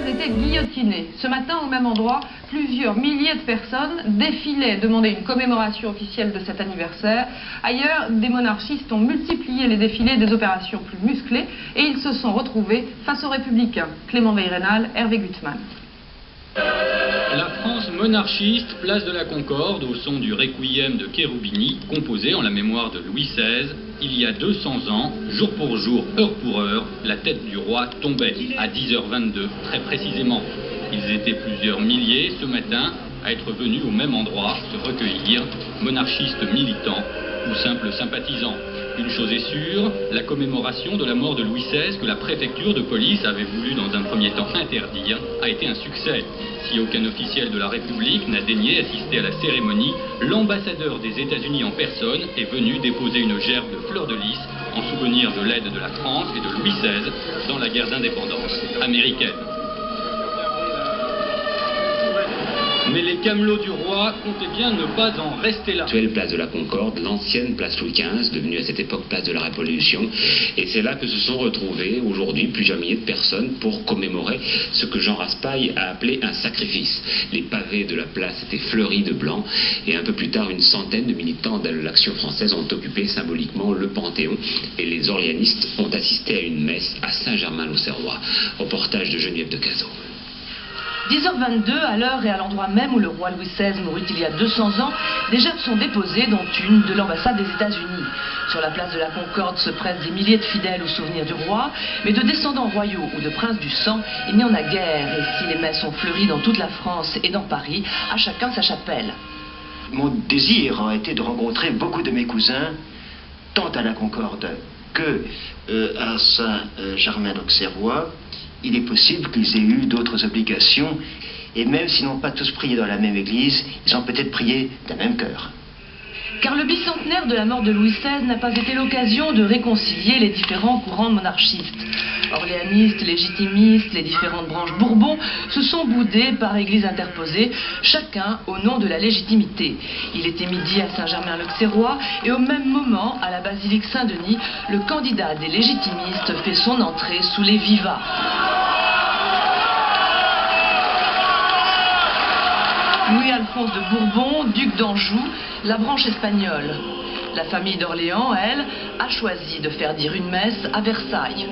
était guillotiné. Ce matin, au même endroit, plusieurs milliers de personnes défilaient demander une commémoration officielle de cet anniversaire. Ailleurs, des monarchistes ont multiplié les défilés des opérations plus musclées et ils se sont retrouvés face aux républicains. Clément Veyrenal, Hervé Gutmann. La France monarchiste, place de la Concorde, au son du Requiem de Cherubini, composé en la mémoire de Louis XVI. Il y a 200 ans, jour pour jour, heure pour heure, la tête du roi tombait à 10h22, très précisément. Ils étaient plusieurs milliers ce matin à être venus au même endroit se recueillir, monarchistes militants ou simples sympathisants. Une chose est sûre, la commémoration de la mort de Louis XVI, que la préfecture de police avait voulu dans un premier temps interdire, a été un succès. Si aucun officiel de la République n'a daigné assister à la cérémonie, l'ambassadeur des États-Unis en personne est venu déposer une gerbe de fleurs de lys en souvenir de l'aide de la France et de Louis XVI dans la guerre d'indépendance américaine. Mais les camelots du roi comptaient bien ne pas en rester là. L'actuelle place de la Concorde, l'ancienne place Louis XV, devenue à cette époque place de la Révolution. Et c'est là que se sont retrouvés aujourd'hui plusieurs milliers de personnes pour commémorer ce que Jean Raspail a appelé un sacrifice. Les pavés de la place étaient fleuris de blanc et un peu plus tard, une centaine de militants de l'Action française ont occupé symboliquement le Panthéon et les orléanistes ont assisté à une messe à Saint-Germain-l'Auxerrois. Reportage de Geneviève de Cazaux. 10h22, à l'heure et à l'endroit même où le roi Louis XVI mourut il y a 200 ans, des gerbes sont déposées, dont une de l'ambassade des États-Unis. Sur la place de la Concorde se pressent des milliers de fidèles au souvenir du roi, mais de descendants royaux ou de princes du sang, il n'y en a guère. Et si les messes ont fleuri dans toute la France et dans Paris, à chacun sa chapelle. Mon désir a été de rencontrer beaucoup de mes cousins, tant à la Concorde que à Saint-Germain-l'Auxerrois. Il est possible qu'ils aient eu d'autres obligations, et même s'ils n'ont pas tous prié dans la même église, ils ont peut-être prié d'un même cœur. Car le bicentenaire de la mort de Louis XVI n'a pas été l'occasion de réconcilier les différents courants monarchistes. Orléanistes, légitimistes, les différentes branches Bourbon se sont boudés par église interposée, chacun au nom de la légitimité. Il était midi à Saint-Germain-l'Auxerrois et au même moment, à la basilique Saint-Denis, le candidat des légitimistes fait son entrée sous les vivats. Louis-Alphonse de Bourbon, duc d'Anjou, la branche espagnole. La famille d'Orléans, elle, a choisi de faire dire une messe à Versailles.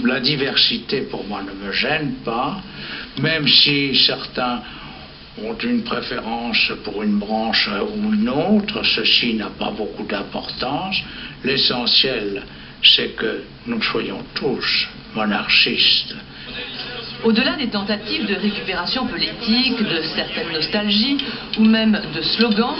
La diversité, pour moi, ne me gêne pas, même si certains ont une préférence pour une branche ou une autre, ceci n'a pas beaucoup d'importance. L'essentiel, c'est que nous soyons tous monarchistes. Au-delà des tentatives de récupération politique, de certaines nostalgies ou même de slogans,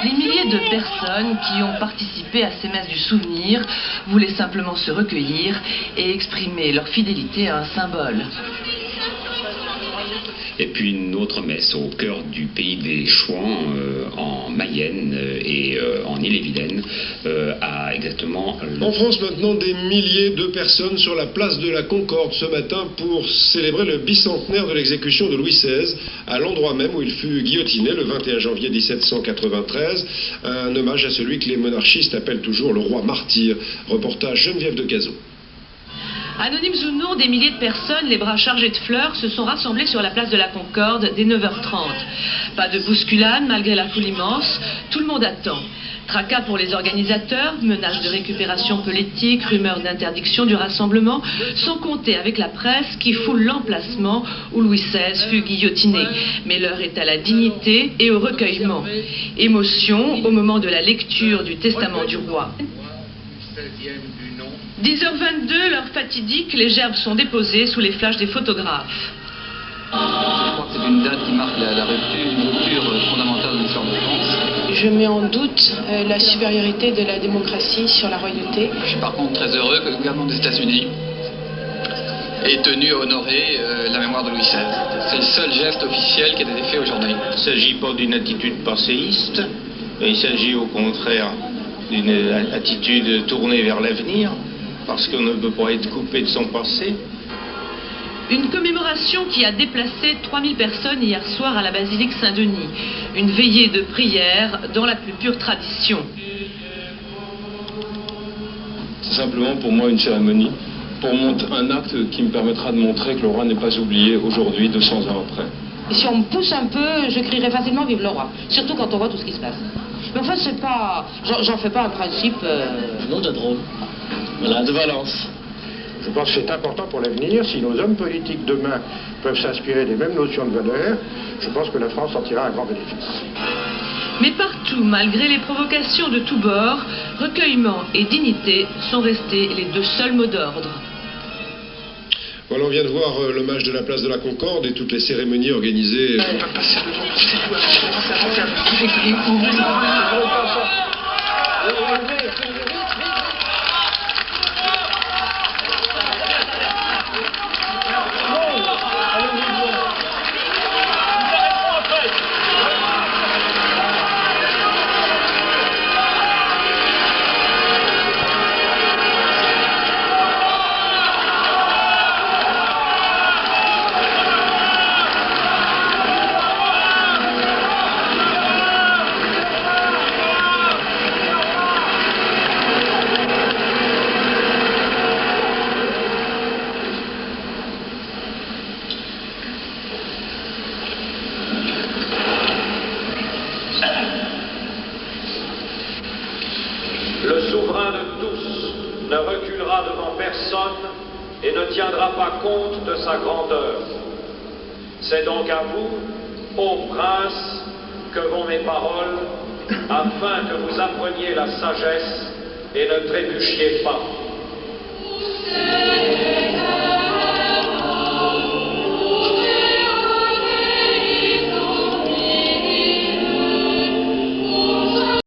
les milliers de personnes qui ont participé à ces messes du souvenir voulaient simplement se recueillir et exprimer leur fidélité à un symbole. Et puis une autre messe au cœur du pays des Chouans, en Mayenne et en Ille-et-Vilaine, à exactement... En France maintenant, des milliers de personnes sur la place de la Concorde ce matin pour célébrer le bicentenaire de l'exécution de Louis XVI, à l'endroit même où il fut guillotiné le 21 janvier 1793, un hommage à celui que les monarchistes appellent toujours le roi martyr. Reportage Geneviève de Cazaux. Anonymes ou non, des milliers de personnes, les bras chargés de fleurs, se sont rassemblés sur la place de la Concorde dès 9h30. Pas de bousculade malgré la foule immense, tout le monde attend. Tracas pour les organisateurs, menaces de récupération politique, rumeurs d'interdiction du rassemblement, sans compter avec la presse qui foule l'emplacement où Louis XVI fut guillotiné. Mais l'heure est à la dignité et au recueillement. Émotion au moment de la lecture du testament du roi. 10h22, l'heure fatidique, les gerbes sont déposées sous les flashs des photographes. Je crois que c'est une date qui marque la rupture, une rupture fondamentale de l'histoire de France. Je mets en doute la supériorité de la démocratie sur la royauté. Je suis par contre très heureux que le gouvernement des États-Unis ait tenu à honorer la mémoire de Louis XVI. C'est le seul geste officiel qui a été fait aujourd'hui. Il ne s'agit pas d'une attitude passéiste, mais il s'agit au contraire d'une attitude tournée vers l'avenir, parce qu'on ne peut pas être coupé de son passé. Une commémoration qui a déplacé 3000 personnes hier soir à la basilique Saint-Denis. Une veillée de prière dans la plus pure tradition. C'est simplement pour moi une cérémonie pour un acte qui me permettra de montrer que le roi n'est pas oublié aujourd'hui, 200 ans après. Et si on me pousse un peu, je crierai facilement vive le roi, surtout quand on voit tout ce qui se passe. Mais enfin, c'est pas... J'en fais pas un principe... Non, de drôle. Voilà, de Valence. Je pense que c'est important pour l'avenir. Si nos hommes politiques demain peuvent s'inspirer des mêmes notions de valeur, je pense que la France en tirera un grand bénéfice. Mais partout, malgré les provocations de tous bords, recueillement et dignité sont restés les deux seuls mots d'ordre. Voilà, on vient de voir l'hommage de la place de la Concorde et toutes les cérémonies organisées. Le souverain de tous ne reculera devant personne et ne tiendra pas compte de sa grandeur. C'est donc à vous, ô prince, que vont mes paroles, afin que vous appreniez la sagesse et ne trébuchiez pas.